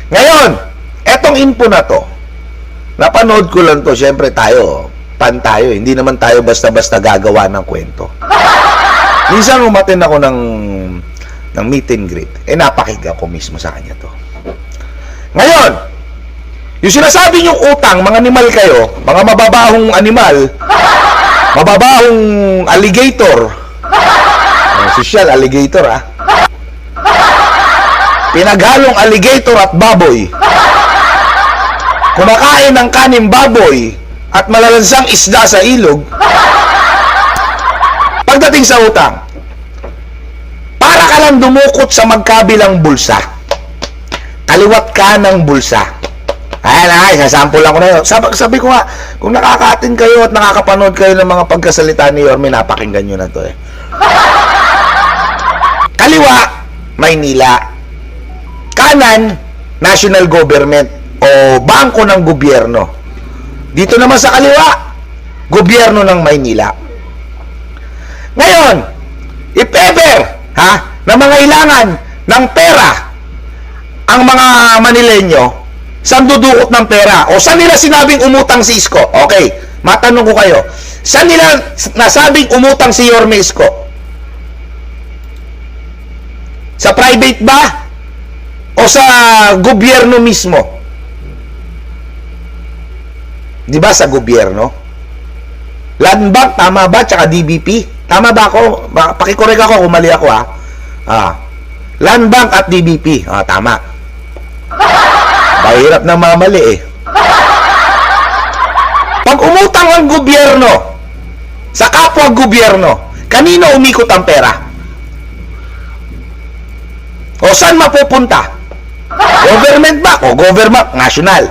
Ngayon, etong info na to, napanood ko lang to, syempre tayo, tayo, hindi naman tayo basta-basta gagawa ng kwento. Minsan umatin ako ng meet and greet, napakinggan ko mismo sa kanya to. Ngayon, yung sinasabi niyong utang, mga animal kayo, mga mababahong animal, mababahong alligator, social alligator pinaghalong alligator at baboy, kumakain ng kaning baboy at malalansang isda sa ilog. Pagdating sa utang, para ka lang dumukot sa magkabilang bulsa, kaliwat ka ng bulsa. Ayan, sasample lang ko na yun. Sabi ko nga, kung nakaka-attend kayo at nakakapanood kayo ng mga pagkasalita ni Yorme, napakinggan nyo na to Kaliwa, Maynila. Kanan, national government o bangko ng gobyerno. Dito naman sa kaliwa, gobyerno ng Maynila. Ngayon, if ever, na mangailangan ng pera ang mga Manileño, saan dudukot ng pera? O saan nila sinabing umutang si Isko? Okay, matanong ko kayo. Saan nila nasabing umutang si Yorme Isko? Sa private ba? O sa gobyerno mismo? Di ba sa gobyerno? Land Bank, tama ba? Tsaka DBP? Tama ba ako? Pakikorek ako kung mali ako Land Bank at DBP. Tama. Mahirap na mamali Pag umutang ang gobyerno sa kapwa gobyerno, kanino umikot ang pera? O saan mapupunta? Government ba? O government, national.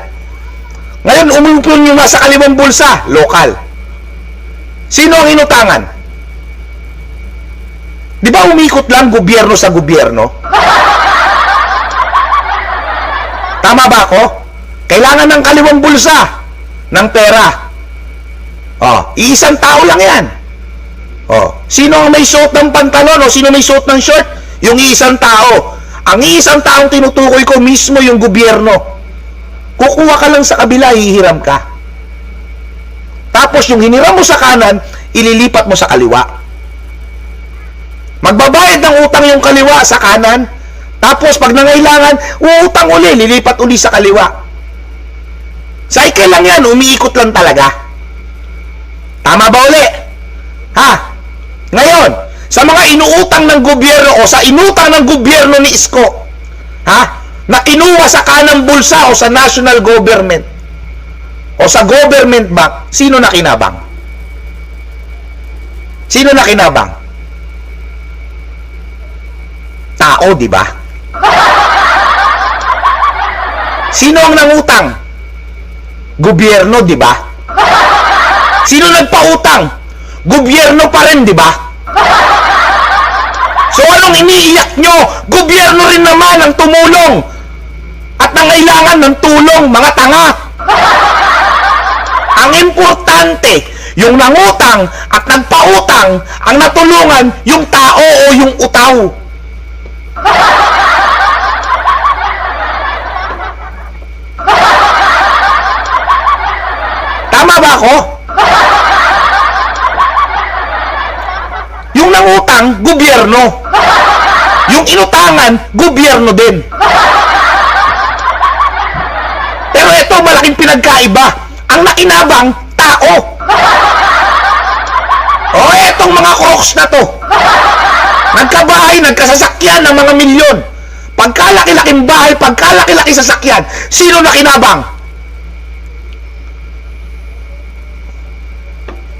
Ngayon, umungkol nyo nga sa kaliwang bulsa, lokal. Sino ang inutangan? Di ba umikot lang gobyerno sa gobyerno? Tama ba ako? Kailangan ng kaliwang bulsa ng pera. Iisang tao lang yan. Sino ang may suot ng pantalon o sino may suot ng short? Yung iisang tao. Ang iisang taong tinutukoy ko mismo yung gobyerno. Kukuha ka lang sa kabila, hihiram ka. Tapos yung hiniram mo sa kanan, ililipat mo sa kaliwa. Magbabayad ng utang yung kaliwa sa kanan, tapos pag nangailangan, uutang uli, lilipat uli sa kaliwa. Cycle lang yan, umiikot lang talaga. Tama ba uli? Ngayon, sa mga inuutang ng gobyerno o sa inutang ng gobyerno ni Isko, na kinuha sa kanang bulsa o sa national government o sa government bank, sino nakinabang? Sino nakinabang? Tao, di ba? Sino ang nangutang? Gobyerno, di ba? Sino nagpautang? Gobyerno pa rin, di ba? So anong iniiyak nyo? Gobyerno rin naman ang tumulong at nangailangan ng tulong, mga tanga. Ang importante, yung nangutang at nagpautang, ang natulungan, yung tao o yung utaw. Tama ba ako? Yung nangutang, gobyerno. Yung inutangan, gobyerno din. Pero ito, malaking pinagkaiba. Ang nakinabang, tao. Etong mga crooks na to. Nagkabahay, nagkasasakyan ng mga milyon. Pagkalaki-laking bahay, pagkalaki-laki sasakyan, sino nakinabang?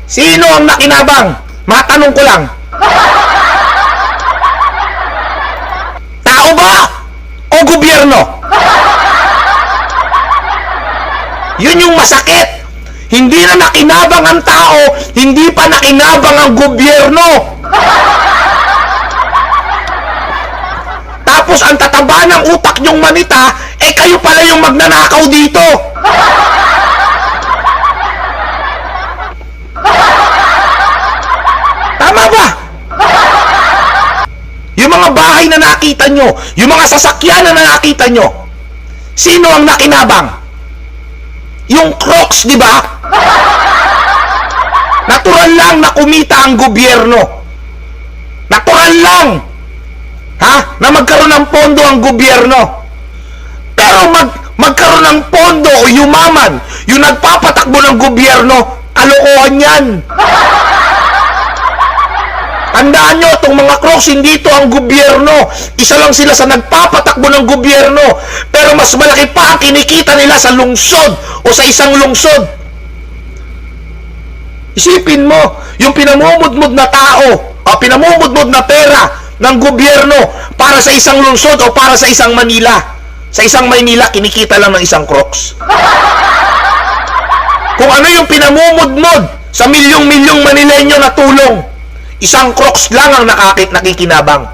Sino ang nakinabang? Matanong ko lang. Tao ba? O gobyerno? Yun yung masakit. Hindi na nakinabang ang tao, hindi pa nakinabang ang gobyerno. Tapos ang tataba ng utak nyong manita, kayo pala yung magnanakaw dito. Tama ba? Yung mga bahay na nakita nyo, yung mga sasakyan na nakita nyo, Sino ang nakinabang? Yung Crocs, di ba? Natural lang na kumita ang gobyerno. Natural lang. Ha? Na magkaroon ng pondo ang gobyerno. Pero magkaroon ng pondo o yumaman, yung nagpapatakbo ng gobyerno, kalokohan yan. Tandaan nyo, itong mga Crocs, hindi ito ang gobyerno. Isa lang sila sa nagpapatakbo ng gobyerno. Pero mas malaki pa ang kinikita nila sa lungsod o sa isang lungsod. Isipin mo, yung pinamumudmud na tao o pinamumudmud na pera ng gobyerno para sa isang lungsod o para sa isang Manila. Sa isang Maynila, kinikita lang ng isang Crocs. Kung ano yung pinamumudmud sa milyong-milyong Manileño na tulong, isang Crocs lang ang nakikinabang.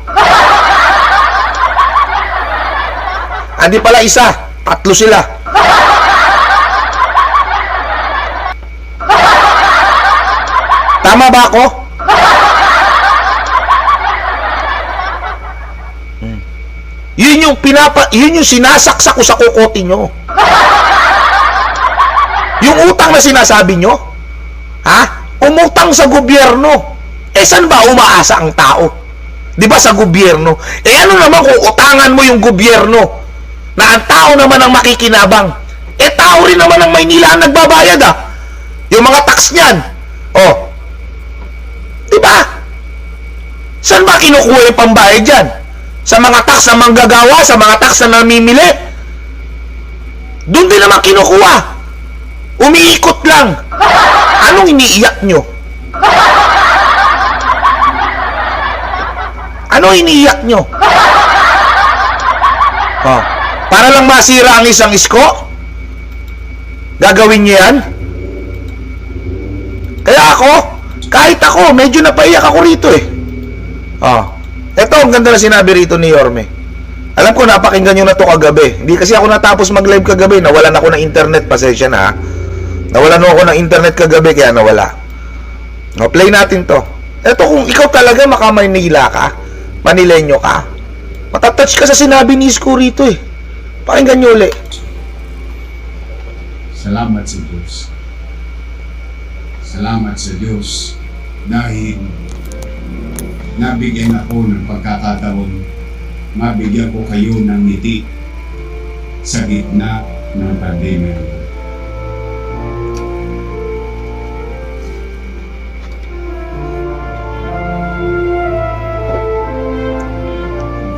Hindi pala isa, tatlo sila. Tama ba ako? Yun yung sinasaksak ko sa kukote nyo. Yung utang na sinasabi nyo, ha? Umutang sa gobyerno. Saan ba umaasa ang tao? Di ba sa gobyerno? Ano naman kung utangan mo yung gobyerno na ang tao naman ang makikinabang? Tao rin naman ang Maynila ang nagbabayad, ah. Yung mga tax niyan. Oh. Di ba? Saan ba kinukuha yung pambayad dyan? Sa mga tax na manggagawa, sa mga tax na namimili? Doon din naman kinukuha. Umiikot lang. Anong iniiyak nyo? Ano iniiyak nyo? Oh, para lang masira ang isang isko? Gagawin nyo yan? Kaya kahit ako, medyo napaiyak ako rito eh. Oh, eto ang ganda na sinabi rito ni Yorme. Alam ko napakinggan nyo na to kagabi. Hindi kasi ako natapos mag-live kagabi. Nawalan ako ng internet, pasensya na ha. Nawalan ako ng internet kagabi kaya nawala. No, play natin to. Eto kung ikaw talaga maka-Maynila ka, Manileño ka, matatouch ka sa sinabi ni Isko rito eh. Pakinggan nyo ulit. Salamat sa Diyos. Salamat sa Diyos dahil nabigyan ako ng pagkakataon, mabigyan ko kayo ng ngiti sa gitna ng pandemya.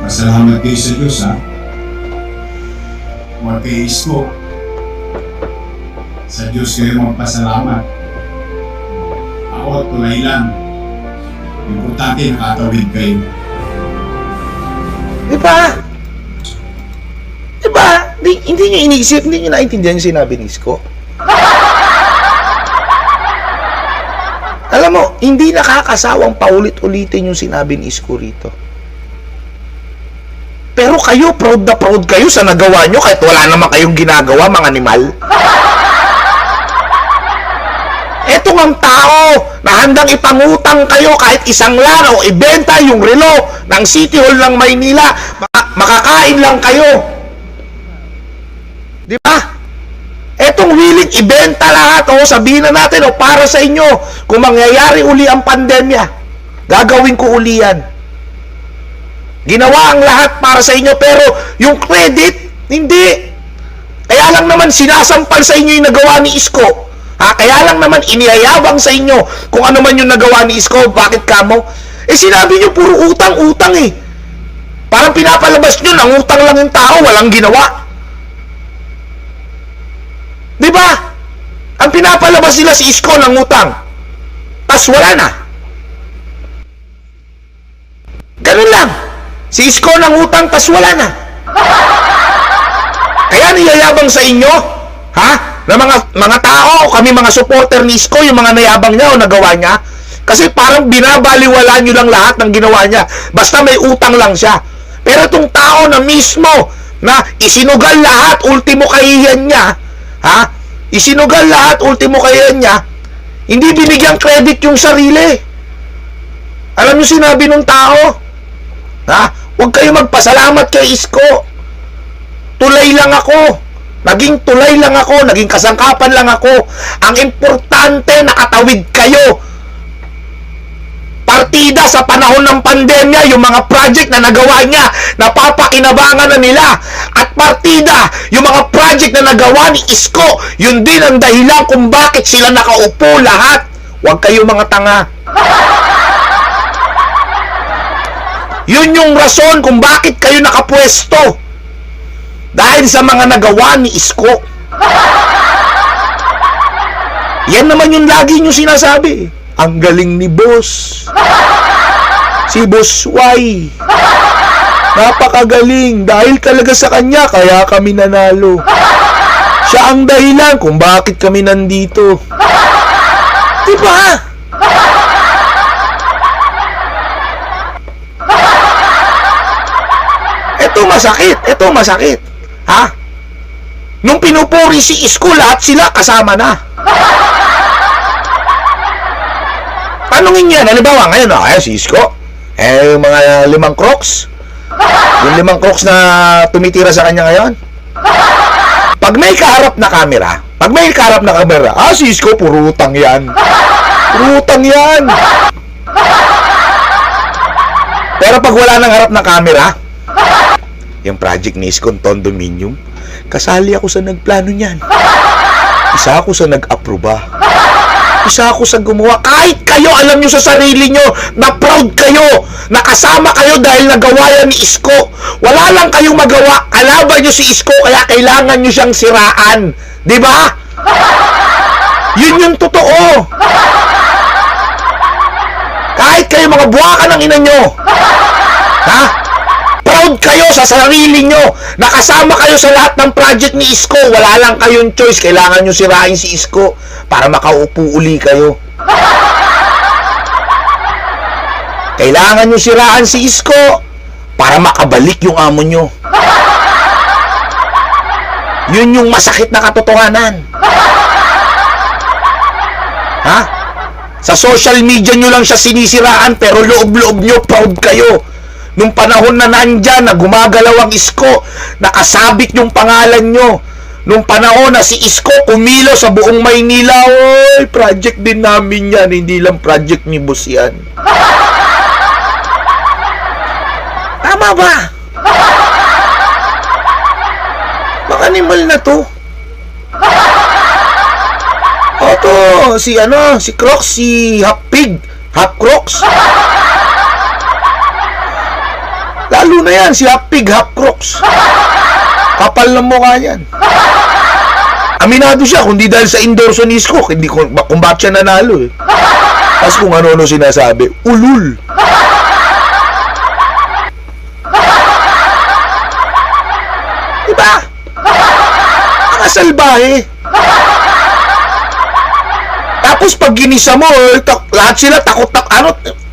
Pasalamat kayo sa Diyos, ha? Huwag kayo Isko. Sa Diyos kayo magpasalamat. Ako, tulay lang. Importante, nakatawid kayo. Diba? Hindi nyo iniisip, hindi nyo naintindihan yung sinabi ni Isko. Alam mo, hindi nakakasawang paulit-ulitin yung sinabi ni Isko rito. Pero kayo, proud na proud kayo sa nagawa nyo kahit wala naman kayong ginagawa, mga animal. Eto ang tao na handang ipangutang kayo kahit isang lang o ibenta yung relo ng City Hall ng Maynila. Makakain lang kayo. Di ba? Etong willing ibenta lahat o sabihin na natin o para sa inyo kung mangyayari uli ang pandemya, gagawin ko uli yan. Ginawa ang lahat para sa inyo pero yung credit, hindi. Kaya lang naman sinasampal sa inyo yung nagawa ni Isko. Kaya lang naman iniyayabang sa inyo kung ano man yung nagawa ni Isko. Bakit kamo? Sinabi nyo puro utang-utang eh. Parang pinapalabas nyo, nangutang lang yung tao, walang ginawa. Diba? Ang pinapalabas nila si Isko ng utang. Tas wala na. Ganun lang. Si Isko ng utang, tas wala na. Kaya niyayabang sa inyo, na mga tao, kami mga supporter ni Isko, yung mga nayabang niya o nagawa niya, kasi parang binabaliwala nyo lang lahat ng ginawa niya. Basta may utang lang siya. Pero itong tao na mismo, na isinugal lahat, ultimo kahiyan niya, isinugal lahat, ultimo kahiyan niya, hindi binigyan credit yung sarili. Alam nyo sinabi ng tao? Huwag kayo magpasalamat kay Isko. tulay lang ako. Naging tulay lang ako, naging kasangkapan lang ako. Ang importante, nakatawid kayo. Partida sa panahon ng pandemya, yung mga project na nagawa niya, napapakinabangan na nila. At partida, yung mga project na nagawa ni Isko, yun din ang dahilan kung bakit sila nakaupo lahat. Huwag kayo mga tanga. Yun yung rason kung bakit kayo nakapwesto. Dahil sa mga nagawa ni Isko. Yan naman yung lagi nyo sinasabi. Ang galing ni boss. Si Boss Y. Napakagaling. Dahil talaga sa kanya, kaya kami nanalo. Siya ang dahilan kung bakit kami nandito. Diba? Ito masakit. Ito masakit. Ha? Nung pinupuri si Isko, lahat sila kasama na. Tanungin niya, halimbawa, ngayon, si Isko, yung mga 5 Crocs, yung 5 Crocs na tumitira sa kanya ngayon, pag may kaharap na camera, si Isko, puro utang yan. Puro utang yan. Pero pag wala nang harap na camera, yung project ni Iskon Condominium, kasali ako sa nagplano niyan. Isa ako sa nag-aproba. Isa ako sa gumawa. Kahit kayo, alam nyo sa sarili nyo, na proud kayo, nakasama kayo dahil nagawa yan ni Isko. Wala lang kayong magawa, kalaban nyo si Isko, kaya kailangan nyo siyang siraan. Diba? Yun yung totoo. Kahit kayo mga buwakan ng ina nyo, ha? Proud kayo sa sarili nyo. Nakasama kayo sa lahat ng project ni Isko. Wala lang kayong choice. Kailangan nyo sirain si Isko para makaupo uli kayo. Kailangan nyo siraan si Isko para makabalik yung amo nyo. Yun yung masakit na katotohanan. Ha? Sa social media nyo lang siya sinisiraan, pero loob-loob nyo, proud kayo. Nung panahon na nandyan, na gumagalaw ang Isko, nakasabit yung pangalan nyo. Nung panahon na si Isko kumilo sa buong Maynila, oy, project din namin yan, hindi lang project ni boss yan. Tama ba? Baka animal na to. O to, si Crocs, si Half Pig, Half Crocs. Lalo na yan, si Half Pig, Half Crocs. Kapal ng mukha yan. Aminado siya, kundi dahil sa endorso ni Isko, hindi kung bakit siya nanalo eh. Tapos kung ano-ano sinasabi, ulul. Diba? Mga salbahe. Tapos pag ginisa mo, lahat sila takot,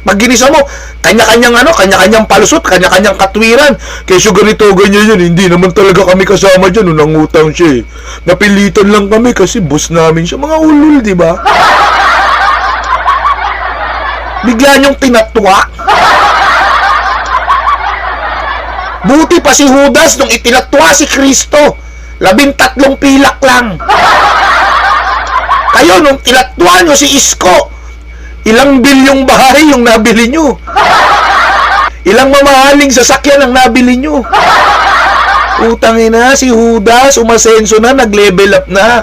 pag ginisa mo, kanya-kanyang palusot, kanya-kanyang katwiran. Kesyo ganito, ganyan yan, hindi naman talaga kami kasama dyan, nangutang siya eh. Napilitan lang kami kasi boss namin siya. Mga ulul, di ba? Bigla niyong tinatwa. Buti pa si Judas nung itinatwa si Kristo. 13 pilak lang. Kayo, nung tinatwa nyo si Isko, ilang bilyong bahay yung nabili nyo. Ilang mamahaling sasakyan ang nabili nyo. Utangin na, si Judas, umasenso na, nag-level up na.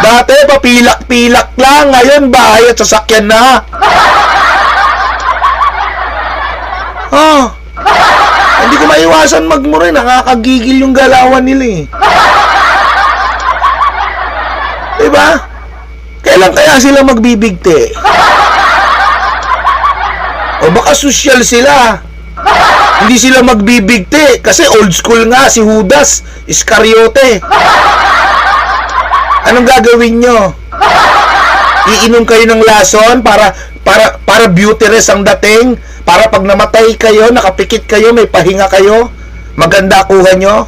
Dati, papilak-pilak lang. Ngayon, bahay at sasakyan na. Hindi ko maiwasan magmura. Nakakagigil yung galawan nila eh. Diba? Kailan kaya sila magbibigti? O baka social sila. Hindi sila magbibigti kasi old school nga si Judas Iscariote. Anong gagawin nyo? Iinom kayo ng lason para beauty rest ang dating, para pag namatay kayo, nakapikit kayo, may pahinga kayo, maganda kuha nyo?